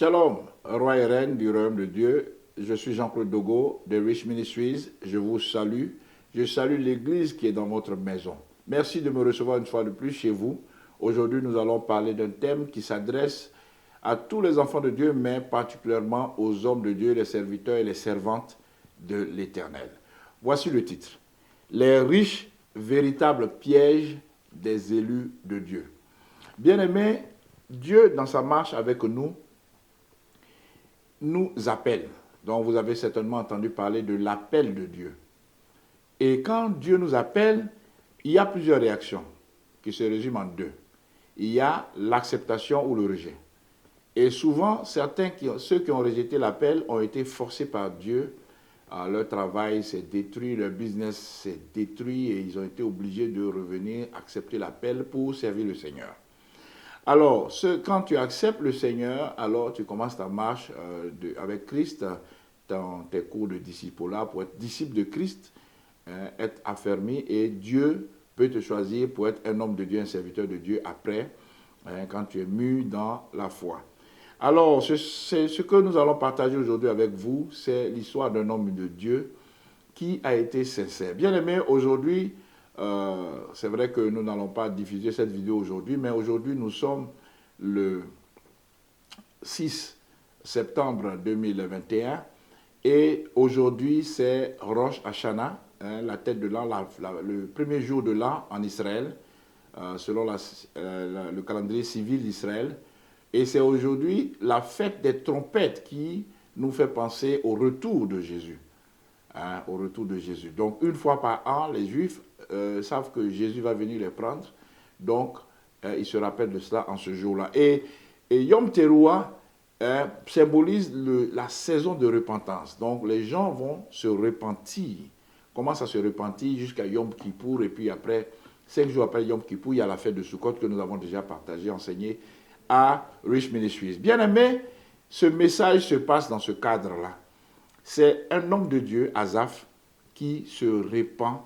Shalom, roi et reine du royaume de Dieu. Je suis Jean-Claude Dogo de Rich Ministries. Je vous salue. Je salue l'église qui est dans votre maison. Merci de me recevoir une fois de plus chez vous. Aujourd'hui, nous allons parler d'un thème qui s'adresse à tous les enfants de Dieu, mais particulièrement aux hommes de Dieu, les serviteurs et les servantes de l'Éternel. Voici le titre. Les riches, véritables pièges des élus de Dieu. Bien-aimés, Dieu, dans sa marche avec nous appelle. Donc, vous avez certainement entendu parler de l'appel de Dieu. Et quand Dieu nous appelle, il y a plusieurs réactions qui se résument en deux. Il y a l'acceptation ou le rejet. Et souvent, ceux qui ont rejeté l'appel ont été forcés par Dieu. Leur travail s'est détruit, leur business s'est détruit et ils ont été obligés de revenir accepter l'appel pour servir le Seigneur. Alors, quand tu acceptes le Seigneur, alors tu commences ta marche avec Christ, dans tes cours de disciple-là, pour être disciple de Christ, être affermi, et Dieu peut te choisir pour être un homme de Dieu, un serviteur de Dieu après, quand tu es mûr dans la foi. Alors, ce que nous allons partager aujourd'hui avec vous, c'est l'histoire d'un homme de Dieu qui a été sincère. Bien aimé, aujourd'hui, c'est vrai que nous n'allons pas diffuser cette vidéo aujourd'hui, mais aujourd'hui nous sommes le 6 septembre 2021 et aujourd'hui c'est Rosh Hashanah, la tête de l'an, le premier jour de l'an en Israël, selon le calendrier civil d'Israël. Et c'est aujourd'hui la fête des trompettes qui nous fait penser au retour de Jésus. Au retour de Jésus. Donc, une fois par an, les Juifs savent que Jésus va venir les prendre. Donc, ils se rappellent de cela en ce jour-là. Et Yom Teruah symbolise la saison de repentance. Donc, les gens vont se repentir. Commencent à se repentir jusqu'à Yom Kippour. Et puis après, 5 jours après Yom Kippour, il y a la fête de Sukkot que nous avons déjà partagée, enseignée à Rich Ministries. Bien aimé, ce message se passe dans ce cadre-là. C'est un homme de Dieu, Asaph, qui se répand,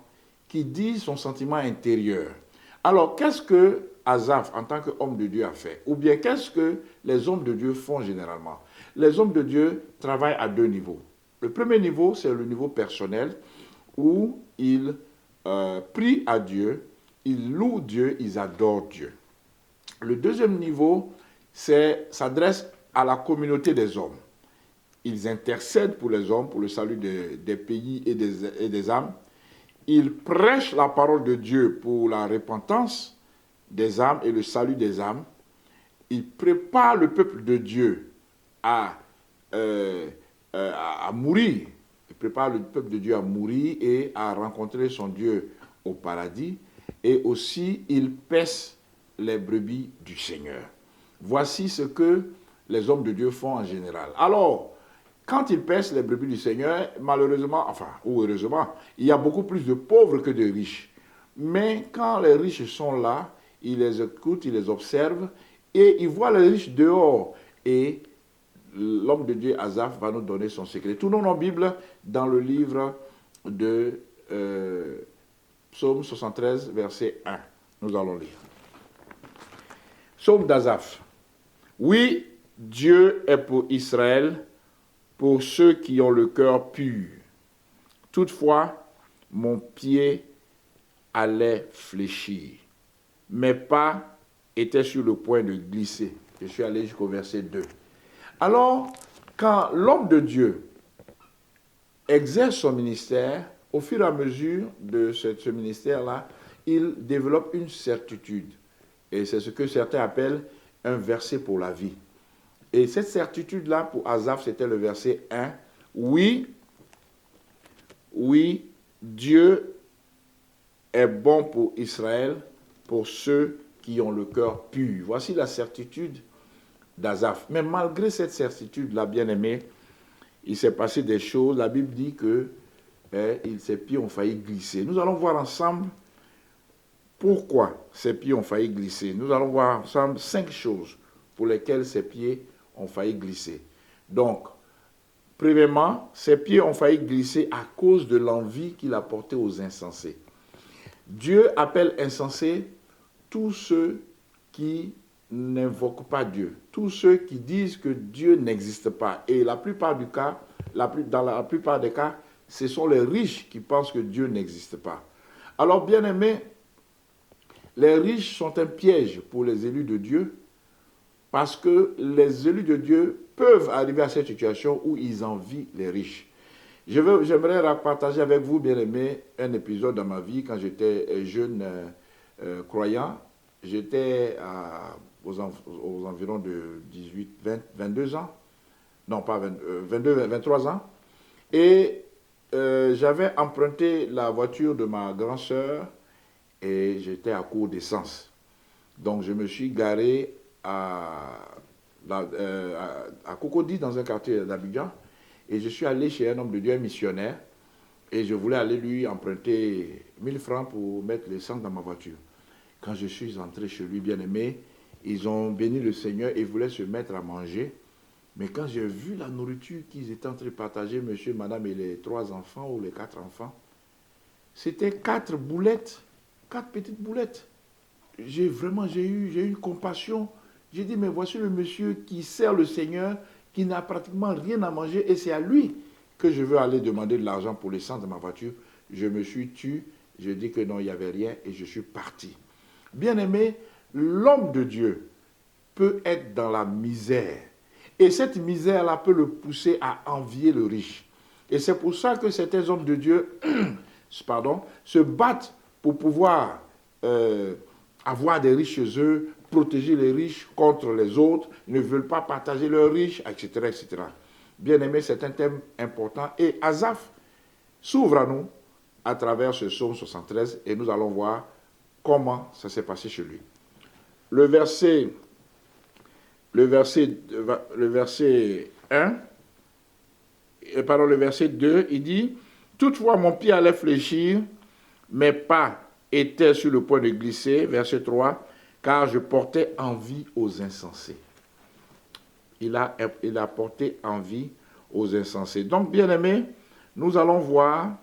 qui dit son sentiment intérieur. Alors, qu'est-ce que Asaph, en tant qu'homme de Dieu, a fait? Ou bien, qu'est-ce que les hommes de Dieu font généralement? Les hommes de Dieu travaillent à deux niveaux. Le premier niveau, c'est le niveau personnel, où ils prient à Dieu, ils louent Dieu, ils adorent Dieu. Le deuxième niveau, s'adresse à la communauté des hommes. Ils intercèdent pour les hommes, pour le salut des pays et des âmes. Ils prêchent la parole de Dieu pour la repentance des âmes et le salut des âmes. Ils préparent le peuple de Dieu à mourir. Ils préparent le peuple de Dieu à mourir et à rencontrer son Dieu au paradis. Et aussi, ils paissent les brebis du Seigneur. Voici ce que les hommes de Dieu font en général. Alors, quand ils paissent les brebis du Seigneur, malheureusement, ou heureusement, il y a beaucoup plus de pauvres que de riches. Mais quand les riches sont là, ils les écoutent, ils les observent, et ils voient les riches dehors. Et l'homme de Dieu, Asaph, va nous donner son secret. Tournons nos Bibles dans le livre de Psaume 73, verset 1. Nous allons lire. Psaume d'Asaph. Oui, Dieu est pour Israël, pour ceux qui ont le cœur pur. Toutefois, mon pied allait fléchir. Mes pas étaient sur le point de glisser. Je suis allé jusqu'au verset 2. Alors, quand l'homme de Dieu exerce son ministère, au fur et à mesure de ce ministère-là, il développe une certitude. Et c'est ce que certains appellent un verset pour la vie. Et cette certitude-là, pour Asaph, c'était le verset 1. Oui, Dieu est bon pour Israël, pour ceux qui ont le cœur pur. Voici la certitude d'Asaph. Mais malgré cette certitude-là, bien-aimé, il s'est passé des choses. La Bible dit que ses pieds ont failli glisser. Nous allons voir ensemble pourquoi ses pieds ont failli glisser. Nous allons voir ensemble 5 choses pour lesquelles ses pieds ont failli glisser. Donc, premièrement, ses pieds ont failli glisser à cause de l'envie qu'il a portée aux insensés. Dieu appelle insensés tous ceux qui n'invoquent pas Dieu. Tous ceux qui disent que Dieu n'existe pas. Et la plupart du cas, dans la plupart des cas, ce sont les riches qui pensent que Dieu n'existe pas. Alors, bien aimés, les riches sont un piège pour les élus de Dieu parce que les élus de Dieu peuvent arriver à cette situation où ils envient les riches. J'aimerais partager avec vous, bien aimés, un épisode dans ma vie quand j'étais jeune croyant. J'étais aux environs de 18, 20, 22 ans. Non, pas 20, 22, 23 ans. Et j'avais emprunté la voiture de ma grand-sœur et j'étais à court d'essence. Donc je me suis garé à Cocody, dans un quartier d'Abidjan, et je suis allé chez un homme de Dieu, un missionnaire, et je voulais aller lui emprunter 1000 francs pour mettre l'essence dans ma voiture. Quand je suis entré chez lui, bien aimé, ils ont béni le Seigneur et voulaient se mettre à manger. Mais quand j'ai vu la nourriture qu'ils étaient en train de partager, monsieur, madame et les 3 enfants ou les 4 enfants, c'était 4 boulettes, 4 petites boulettes. J'ai eu une compassion. J'ai dit, mais voici le monsieur qui sert le Seigneur, qui n'a pratiquement rien à manger, et c'est à lui que je veux aller demander de l'argent pour l'essence de ma voiture. Je me suis tu, je dis que non, il n'y avait rien, et je suis parti. Bien aimé, l'homme de Dieu peut être dans la misère. Et cette misère-là peut le pousser à envier le riche. Et c'est pour ça que certains hommes de Dieu se battent pour pouvoir avoir des riches chez eux, protéger les riches contre les autres, ne veulent pas partager leurs riches, etc., etc. Bien aimé, c'est un thème important. Et Asaph s'ouvre à nous à travers ce psaume 73 et nous allons voir comment ça s'est passé chez lui. Le verset 2, il dit « Toutefois, mon pied allait fléchir, mes pas étaient sur le point de glisser. » Verset 3, « Car je portais envie aux insensés. » Il a porté envie aux insensés. Donc, bien aimés, nous allons voir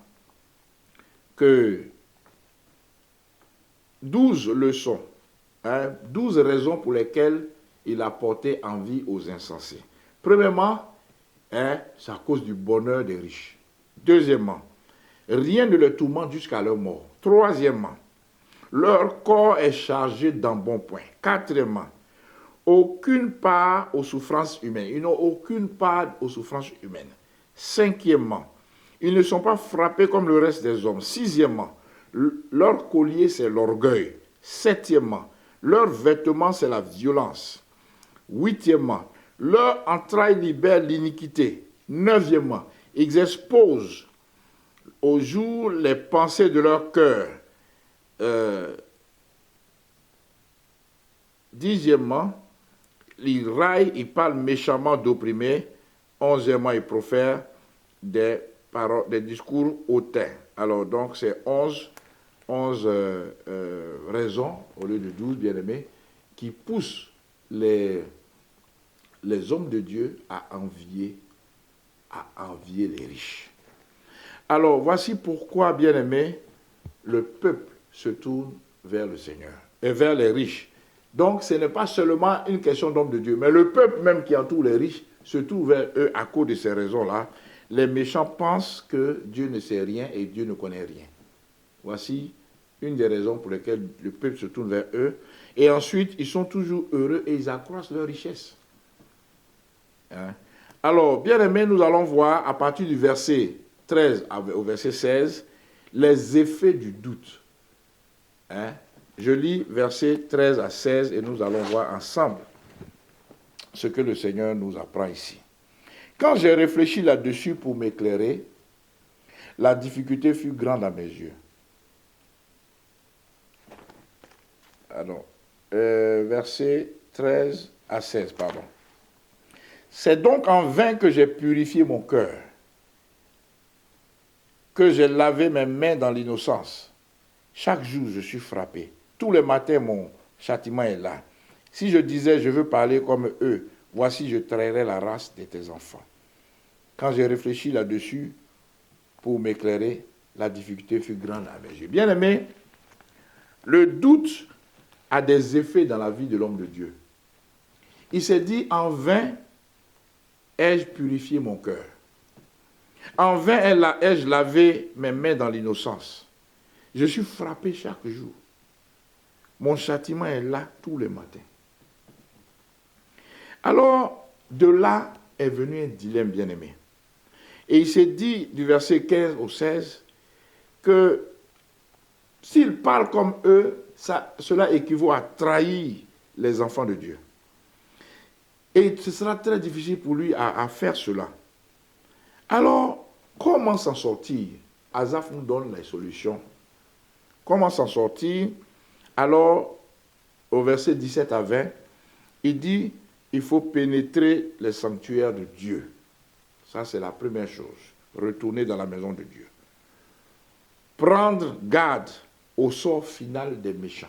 que 12 leçons, 12 raisons pour lesquelles il a porté envie aux insensés. Premièrement, c'est à cause du bonheur des riches. Deuxièmement, rien ne les tourmente jusqu'à leur mort. Troisièmement, leur corps est chargé d'embonpoint. Quatrièmement, aucune part aux souffrances humaines. Ils n'ont aucune part aux souffrances humaines. Cinquièmement, ils ne sont pas frappés comme le reste des hommes. Sixièmement, leur collier, c'est l'orgueil. Septièmement, leur vêtement, c'est la violence. Huitièmement, leur entraille libère l'iniquité. Neuvièmement, ils exposent au jour les pensées de leur cœur. Dixièmement, ils raillent, ils parlent méchamment d'opprimés. Onzièmement, ils profèrent des discours hautains. Alors donc, c'est 11 raisons, au lieu de 12, bien aimés, qui poussent les hommes de Dieu à envier les riches. Alors, voici pourquoi, bien aimés, le peuple se tourne vers le Seigneur et vers les riches. Donc, ce n'est pas seulement une question d'hommes de Dieu, mais le peuple même qui entoure les riches se tourne vers eux à cause de ces raisons-là. Les méchants pensent que Dieu ne sait rien et Dieu ne connaît rien. Voici une des raisons pour lesquelles le peuple se tourne vers eux. Et ensuite, ils sont toujours heureux et ils accroissent leur richesse. Alors, bien aimés, nous allons voir à partir du verset 13 au verset 16 les effets du doute. Je lis versets 13 à 16 et nous allons voir ensemble ce que le Seigneur nous apprend ici. Quand j'ai réfléchi là-dessus pour m'éclairer, la difficulté fut grande à mes yeux. Alors, versets 13 à 16, pardon. C'est donc en vain que j'ai purifié mon cœur, que j'ai lavé mes mains dans l'innocence. Chaque jour, je suis frappé. Tous les matins, mon châtiment est là. Si je disais, je veux parler comme eux, voici, je trahirais la race de tes enfants. Quand j'ai réfléchi là-dessus, pour m'éclairer, la difficulté fut grande à mes yeux. Bien-aimé, le doute a des effets dans la vie de l'homme de Dieu. Il s'est dit, en vain ai-je purifié mon cœur. En vain ai-je lavé mes mains dans l'innocence. Je suis frappé chaque jour. Mon châtiment est là tous les matins. Alors, de là est venu un dilemme bien-aimé. Et il s'est dit, du verset 15 au 16, que s'il parle comme eux, cela équivaut à trahir les enfants de Dieu. Et ce sera très difficile pour lui à faire cela. Alors, comment s'en sortir? Asaph nous donne les solutions. Comment s'en sortir? Alors, au verset 17 à 20, il dit, il faut pénétrer les sanctuaires de Dieu. Ça, c'est la première chose. Retourner dans la maison de Dieu. Prendre garde au sort final des méchants.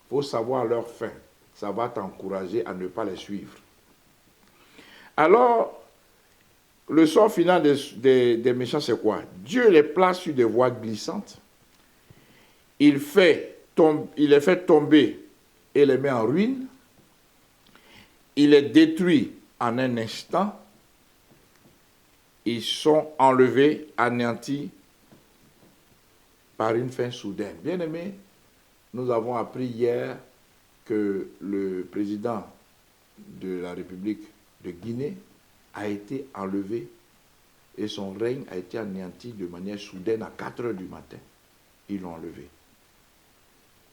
Il faut savoir leur fin. Ça va t'encourager à ne pas les suivre. Alors, le sort final des méchants, c'est quoi? Dieu les place sur des voies glissantes. Il les fait tomber et les met en ruine. Il les détruit en un instant. Ils sont enlevés, anéantis par une fin soudaine. Bien aimé, nous avons appris hier que le président de la République de Guinée a été enlevé et son règne a été anéanti de manière soudaine à 4 heures du matin. Ils l'ont enlevé.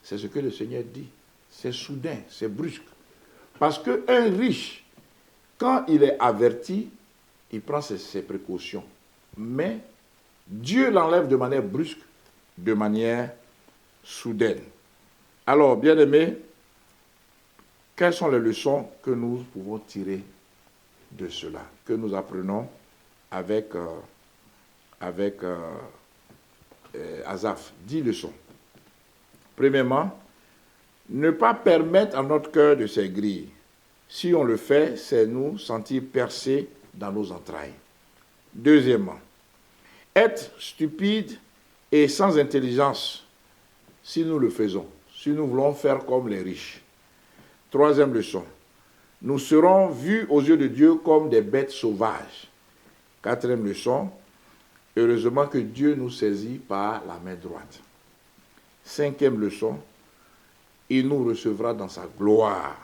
C'est ce que le Seigneur dit. C'est soudain, c'est brusque. Parce qu'un riche, quand il est averti, il prend ses précautions. Mais Dieu l'enlève de manière brusque, de manière soudaine. Alors, bien-aimés, quelles sont les leçons que nous pouvons tirer de cela, que nous apprenons avec Asaph? 10 leçons. Premièrement, ne pas permettre à notre cœur de s'aigrir. Si on le fait, c'est nous sentir percés dans nos entrailles. Deuxièmement, être stupide et sans intelligence si nous le faisons, si nous voulons faire comme les riches. Troisième leçon, nous serons vus aux yeux de Dieu comme des bêtes sauvages. Quatrième leçon, heureusement que Dieu nous saisit par la main droite. Cinquième leçon, il nous recevra dans sa gloire.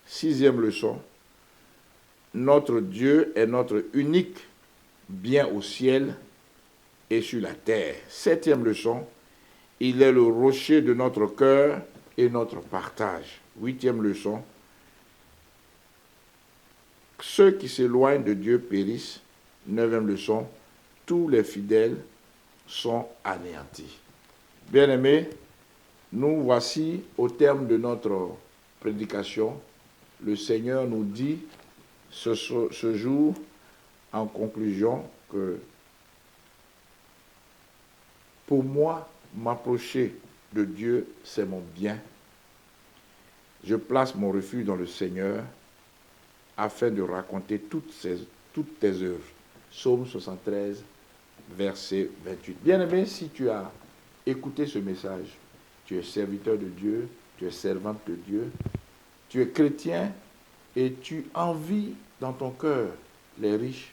Sixième leçon, notre Dieu est notre unique bien au ciel et sur la terre. Septième leçon, il est le rocher de notre cœur et notre partage. Huitième leçon, ceux qui s'éloignent de Dieu périssent. Neuvième leçon, tous les fidèles sont anéantis. Bien-aimés, nous voici au terme de notre prédication. Le Seigneur nous dit ce jour, en conclusion, que pour moi, m'approcher de Dieu, c'est mon bien. Je place mon refuge dans le Seigneur afin de raconter toutes tes œuvres. Psaume 73, verset 28. Bien-aimé, si tu as écouté ce message, tu es serviteur de Dieu, tu es servante de Dieu, tu es chrétien et tu envies dans ton cœur les riches,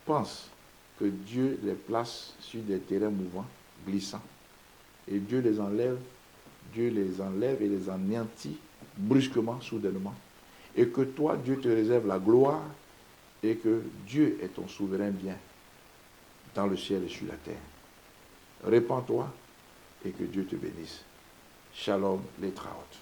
pense que Dieu les place sur des terrains mouvants, glissants. Et Dieu les enlève et les anéantit brusquement, soudainement. Et que toi, Dieu te réserve la gloire et que Dieu est ton souverain bien dans le ciel et sur la terre. Répands-toi et que Dieu te bénisse. Shalom, les Traotes.